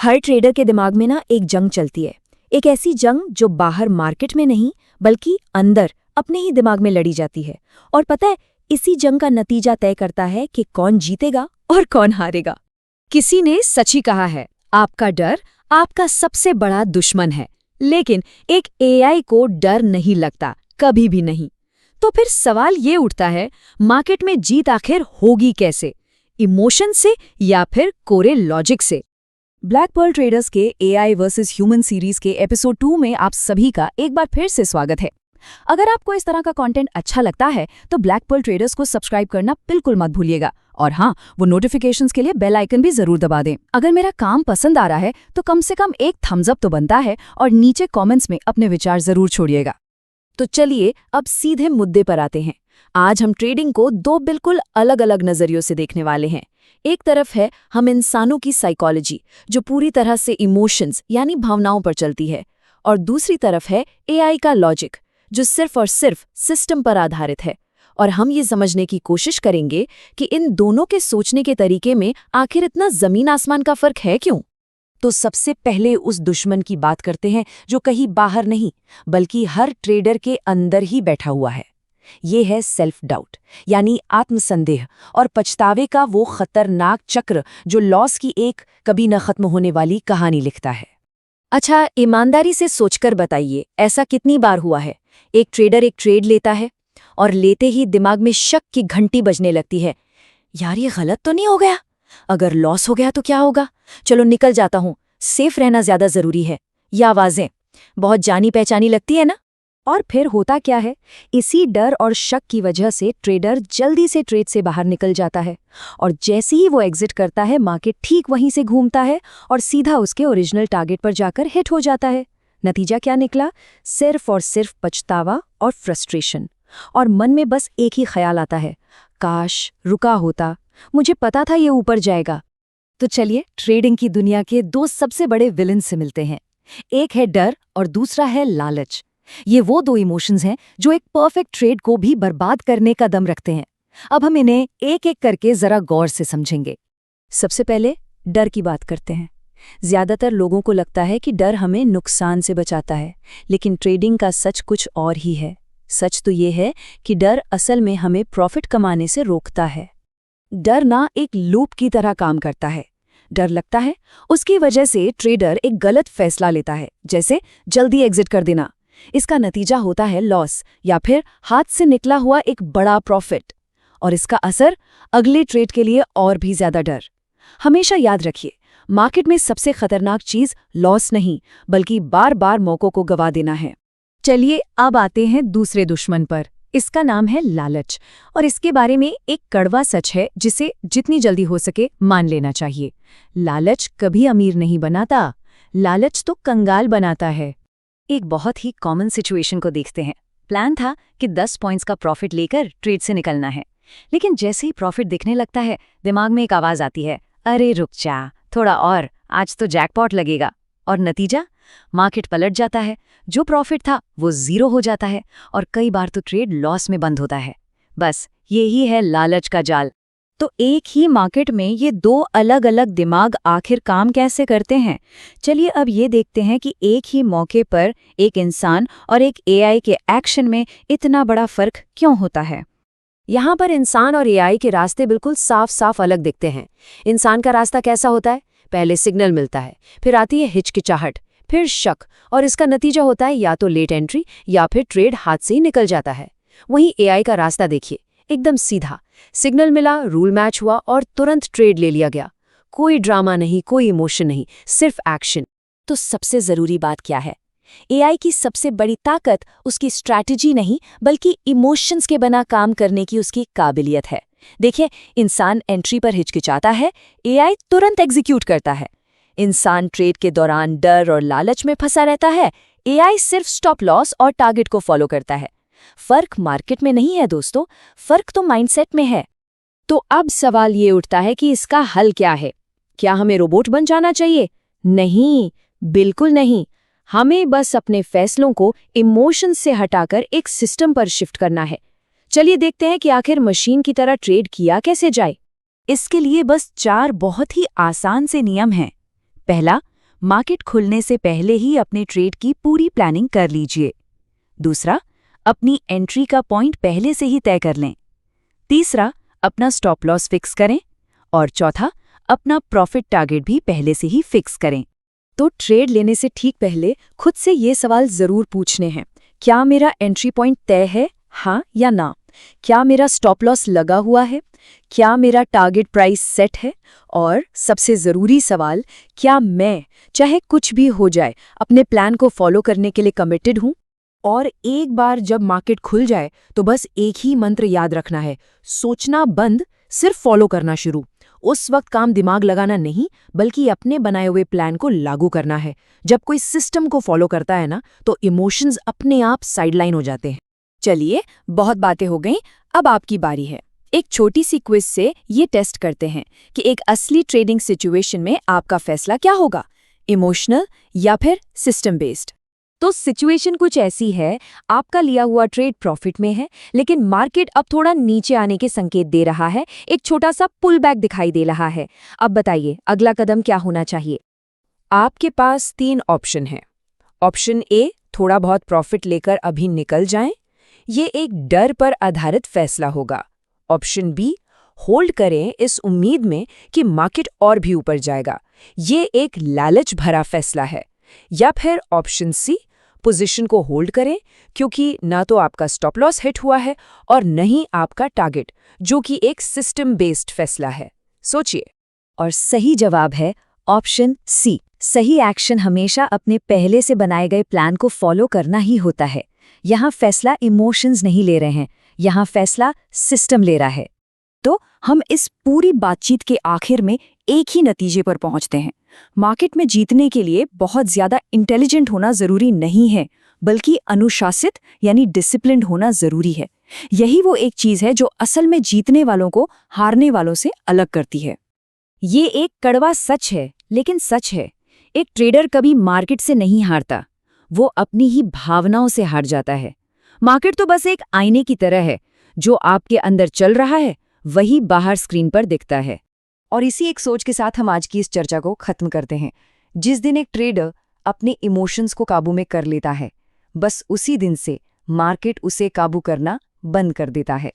हर trader के दिमाग में ना एक जंग चलती है। एक ऐसी जंग जो बाहर मार्केट में नहीं बल्कि अंदर अपने ही दिमाग में लड़ी जाती है। और पता है, इसी जंग का नतीजा तय करता है कि कौन जीतेगा और कौन हारेगा। किसी ने सच ही कहा है, आपका डर आपका सबसे बड़ा दुश्मन है। लेकिन एक एआई को डर नहीं लगता, कभी भी नहीं। तो फिर सवाल ये उठता है, मार्केट में जीत आखिर होगी कैसे? इमोशन से या फिर कोरे लॉजिक से? ब्लैक पर्ल ट्रेडर्स के एआई वर्सेस ह्यूमन सीरीज के एपिसोड 2 में आप सभी का एक बार फिर से स्वागत है। अगर आपको इस तरह का कंटेंट अच्छा लगता है तो ब्लैक पर्ल ट्रेडर्स को सब्सक्राइब करना बिल्कुल मत भूलिएगा। और हाँ, वो नोटिफिकेशंस के लिए बेल आइकन भी जरूर दबा दें। अगर मेरा काम पसंद आ रहा है तो कम से कम एक थम्स अप तो बनता है, और नीचे कॉमेंट्स में अपने विचार जरूर छोड़िएगा। तो चलिए अब सीधे मुद्दे पर आते हैं। आज हम ट्रेडिंग को दो बिल्कुल अलग अलग नजरियों से देखने वाले हैं। एक तरफ है हम इंसानों की साइकोलॉजी, जो पूरी तरह से इमोशंस यानी भावनाओं पर चलती है, और दूसरी तरफ है एआई का लॉजिक, जो सिर्फ और सिर्फ सिस्टम पर आधारित है। और हम ये समझने की कोशिश करेंगे कि इन दोनों के सोचने के तरीके में आखिर इतना जमीन आसमान का फर्क है क्यों। तो सबसे पहले उस दुश्मन की बात करते हैं जो कहीं बाहर नहीं बल्कि हर ट्रेडर के अंदर ही बैठा हुआ है। ये है सेल्फ डाउट, यानी आत्मसंदेह और पछतावे का वो खतरनाक चक्र जो लॉस की एक कभी न खत्म होने वाली कहानी लिखता है। अच्छा, ईमानदारी से सोचकर बताइए, ऐसा कितनी बार हुआ है? एक ट्रेडर एक ट्रेड लेता है और लेते ही दिमाग में शक की घंटी बजने लगती है। यार, ये गलत तो नहीं हो गया? अगर लॉस हो गया तो क्या होगा? चलो निकल जाता हूं, सेफ रहना ज्यादा जरूरी है। ये आवाजें बहुत जानी पहचानी लगती है ना? और फिर होता क्या है, इसी डर और शक की वजह से ट्रेडर जल्दी से ट्रेड से बाहर निकल जाता है, और जैसे ही वो एग्जिट करता है मार्केट ठीक वहीं से घूमता है और सीधा उसके ओरिजिनल टारगेट पर जाकर हिट हो जाता है। नतीजा क्या निकला? सिर्फ और सिर्फ पछतावा और फ्रस्ट्रेशन। और मन में बस एक ही ख्याल आता है, काश रुका होता, मुझे पता था ये ऊपर जाएगा। तो चलिए ट्रेडिंग की दुनिया के दो सबसे बड़े विलन से मिलते हैं। एक है डर और दूसरा है लालच। ये वो दो इमोशंस हैं जो एक परफेक्ट ट्रेड को भी बर्बाद करने का दम रखते हैं। अब हम इन्हें एक एक करके जरा गौर से समझेंगे। सबसे पहले डर की बात करते हैं। ज्यादातर लोगों को लगता है कि डर हमें नुकसान से बचाता है, लेकिन ट्रेडिंग का सच कुछ और ही है। सच तो ये है कि डर असल में हमें प्रॉफिट कमाने से रोकता है। डर ना एक लूप की तरह काम करता है। डर लगता है, उसकी वजह से ट्रेडर एक गलत फैसला लेता है, जैसे जल्दी एग्जिट कर देना। इसका नतीजा होता है लॉस या फिर हाथ से निकला हुआ एक बड़ा प्रॉफिट, और इसका असर अगले ट्रेड के लिए और भी ज्यादा डर। हमेशा याद रखिए, मार्केट में सबसे खतरनाक चीज लॉस नहीं बल्कि बार बार मौकों को गवा देना है। चलिए अब आते हैं दूसरे दुश्मन पर। इसका नाम है लालच, और इसके बारे में एक कड़वा सच है जिसे जितनी जल्दी हो सके मान लेना चाहिए। लालच कभी अमीर नहीं बनाता, लालच तो कंगाल बनाता है। एक बहुत ही कॉमन सिचुएशन को देखते हैं। प्लान था कि 10 पॉइंट्स का प्रॉफिट लेकर ट्रेड से निकलना है, लेकिन जैसे ही प्रॉफिट दिखने लगता है दिमाग में एक आवाज आती है, अरे रुक जा, थोड़ा और, आज तो जैकपॉट लगेगा। और नतीजा, मार्केट पलट जाता है। जो प्रॉफिट था वो 0 हो जाता है, और कई बार तो ट्रेड लॉस में बंद होता है। बस यही है लालच का जाल। तो एक ही मार्केट में ये दो अलग अलग दिमाग आखिर काम कैसे करते हैं? चलिए अब ये देखते हैं कि एक ही मौके पर एक इंसान और एक एआई के एक्शन में इतना बड़ा फर्क क्यों होता है। यहाँ पर इंसान और एआई के रास्ते बिल्कुल साफ साफ अलग दिखते हैं। इंसान का रास्ता कैसा होता है? पहले सिग्नल मिलता है, फिर आती है हिचकिचाहट, फिर शक, और इसका नतीजा होता है या तो लेट एंट्री या फिर ट्रेड हाथ से ही निकल जाता है। वहीं एआई का रास्ता देखिए, एकदम सीधा। सिग्नल मिला, रूल मैच हुआ और तुरंत ट्रेड ले लिया गया। कोई ड्रामा नहीं, कोई इमोशन नहीं, सिर्फ एक्शन। तो सबसे जरूरी बात क्या है? एआई की सबसे बड़ी ताकत उसकी स्ट्रैटेजी नहीं बल्कि इमोशंस के बिना काम करने की उसकी काबिलियत है। देखिए, इंसान एंट्री पर हिचकिचाता है, एआई तुरंत एग्जीक्यूट करता है। इंसान ट्रेड के दौरान डर और लालच में फंसा रहता है, एआई सिर्फ स्टॉप लॉस और टारगेट को फॉलो करता है। फर्क मार्केट में नहीं है दोस्तों, फर्क तो माइंडसेट में है। तो अब सवाल ये उठता है कि इसका हल क्या है? क्या हमें रोबोट बन जाना चाहिए? नहीं, बिल्कुल नहीं। हमें बस अपने फैसलों को इमोशंस से हटाकर एक सिस्टम पर शिफ्ट करना है। चलिए देखते हैं कि आखिर मशीन की तरह ट्रेड किया कैसे जाए। इसके लिए बस 4 बहुत ही आसान से नियम हैं। पहला, मार्केट खुलने से पहले ही अपने ट्रेड की पूरी प्लानिंग कर लीजिए। दूसरा, अपनी एंट्री का पॉइंट पहले से ही तय कर लें। तीसरा, अपना स्टॉप लॉस फिक्स करें। और चौथा, अपना प्रॉफिट टारगेट भी पहले से ही फिक्स करें। तो ट्रेड लेने से ठीक पहले खुद से ये सवाल जरूर पूछने हैं। क्या मेरा एंट्री पॉइंट तय है, हाँ या ना? क्या मेरा स्टॉप लॉस लगा हुआ है? क्या मेरा टारगेट प्राइस सेट है? और सबसे ज़रूरी सवाल, क्या मैं, चाहे कुछ भी हो जाए, अपने प्लान को फॉलो करने के लिए कमिटेड हूँ? और एक बार जब मार्केट खुल जाए तो बस एक ही मंत्र याद रखना है, सोचना बंद, सिर्फ फॉलो करना शुरू। उस वक्त काम दिमाग लगाना नहीं, बल्कि अपने बनाए हुए प्लान को लागू करना है। जब कोई सिस्टम को फॉलो करता है ना, तो इमोशंस अपने आप साइडलाइन हो जाते हैं। चलिए, बहुत बातें हो गईं, अब आपकी बारी है। एक छोटी सी क्विज से ये टेस्ट करते हैं कि एक असली ट्रेडिंग सिचुएशन में आपका फैसला क्या होगा, इमोशनल या फिर सिस्टम बेस्ड। तो सिचुएशन कुछ ऐसी है, आपका लिया हुआ ट्रेड प्रॉफिट में है, लेकिन मार्केट अब थोड़ा नीचे आने के संकेत दे रहा है, एक छोटा सा पुल बैक दिखाई दे रहा है। अब बताइए अगला कदम क्या होना चाहिए? आपके पास 3 ऑप्शन हैं। ऑप्शन ए, थोड़ा बहुत प्रॉफिट लेकर अभी निकल जाएं। ये एक डर पर आधारित फैसला होगा। ऑप्शन बी, होल्ड करें इस उम्मीद में कि मार्केट और भी ऊपर जाएगा। ये एक लालच भरा फैसला है। या फिर ऑप्शन सी, पोजीशन को होल्ड करें क्योंकि ना तो आपका स्टॉप लॉस हिट हुआ है और न ही आपका टारगेट, जो कि एक सिस्टम बेस्ड फैसला है। सोचिए। और सही जवाब है ऑप्शन सी। सही एक्शन हमेशा अपने पहले से बनाए गए प्लान को फॉलो करना ही होता है। यहाँ फैसला इमोशंस नहीं ले रहे हैं, यहाँ फैसला सिस्टम ले रहा है। तो हम इस पूरी बातचीत के आखिर में एक ही नतीजे पर पहुंचते हैं। मार्केट में जीतने के लिए बहुत ज्यादा इंटेलिजेंट होना जरूरी नहीं है, बल्कि अनुशासित यानी डिसिप्लिन्ड होना जरूरी है। यही वो एक चीज है जो असल में जीतने वालों को हारने वालों से अलग करती है। ये एक कड़वा सच है, लेकिन सच है। एक ट्रेडर कभी मार्केट से नहीं हारता, वो अपनी ही भावनाओं से हार जाता है। मार्केट तो बस एक आईने की तरह है, जो आपके अंदर चल रहा है वही बाहर स्क्रीन पर दिखता है। और इसी एक सोच के साथ हम आज की इस चर्चा को खत्म करते हैं। जिस दिन एक ट्रेडर अपने इमोशंस को काबू में कर लेता है, बस उसी दिन से मार्केट उसे काबू करना बंद कर देता है।